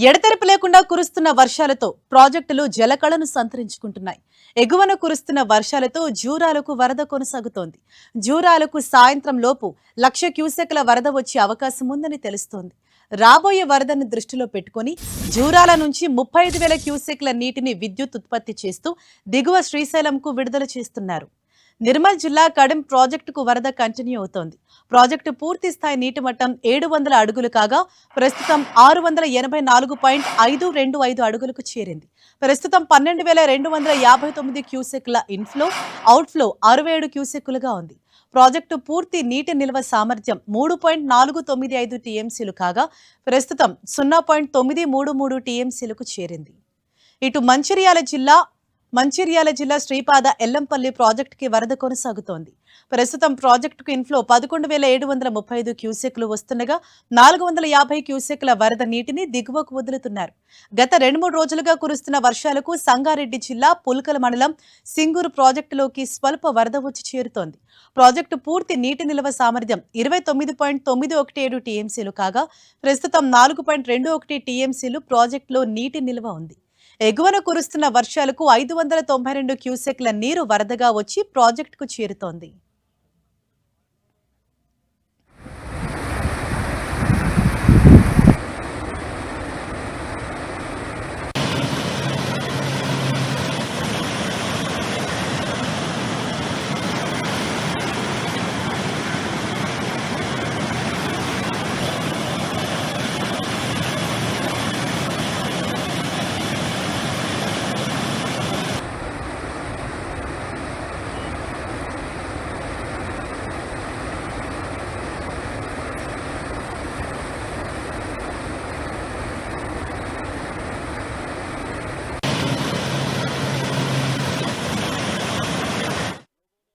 ఎడతెరిపి లేకుండా కురుస్తున్న వర్షాలతో ప్రాజెక్టులు జలకళను సంతరించుకుంటున్నాయి. ఎగువన కురుస్తున్న వర్షాలతో జూరాలకు వరద కొనసాగుతోంది. జూరాలకు సాయంత్రం లోపు 1,00,000 క్యూసెక్ల వరద వచ్చే అవకాశం ఉందని తెలుస్తోంది. రాబోయే వరదను దృష్టిలో పెట్టుకుని జూరాల నుంచి 35,000 క్యూసెక్ల నీటిని విద్యుత్ ఉత్పత్తి చేస్తూ దిగువ శ్రీశైలంకు విడుదల చేస్తున్నారు. నిర్మల్ జిల్లా కడెం ప్రాజెక్టుకు వరద కంటిన్యూ అవుతోంది. ప్రాజెక్టు పూర్తి స్థాయి నీటి మట్టం 700 అడుగులు కాగా ప్రస్తుతం 684.525 అడుగులకు చేరింది. ప్రస్తుతం 12,259 క్యూసెక్ల ఇన్ఫ్లో, అవుట్ఫ్లో 67 క్యూసెక్కులుగా ఉంది. ప్రాజెక్టు పూర్తి నీటి నిల్వ సామర్థ్యం 3.495 టీఎంసీలు కాగా ప్రస్తుతం 0.933 టీఎంసీలకు చేరింది. ఇటు మంచిర్యాల జిల్లా శ్రీపాద ఎల్లంపల్లి ప్రాజెక్టుకి వరద కొనసాగుతోంది. ప్రస్తుతం ప్రాజెక్టుకు ఇన్ఫ్లో 11,735 క్యూసెక్లు వస్తుండగా 450 క్యూసెక్ల వరద నీటిని దిగువకు వదులుతున్నారు. గత 2-3 రోజులుగా కురుస్తున్న వర్షాలకు సంగారెడ్డి జిల్లా పుల్కల మండలం సింగూరు ప్రాజెక్టులోకి స్వల్ప వరద వచ్చి చేరుతోంది. ప్రాజెక్టు పూర్తి నీటి నిల్వ సామర్థ్యం 29.917 టీఎంసీలు కాగా ప్రస్తుతం 4.21 టీఎంసీలు ప్రాజెక్టులో నీటి నిల్వ ఉంది. ఎగువన కురుస్తున్న వర్షాలకు 592 క్యూసెక్ల నీరు వరదగా వచ్చి ప్రాజెక్టుకు చేరుతోంది.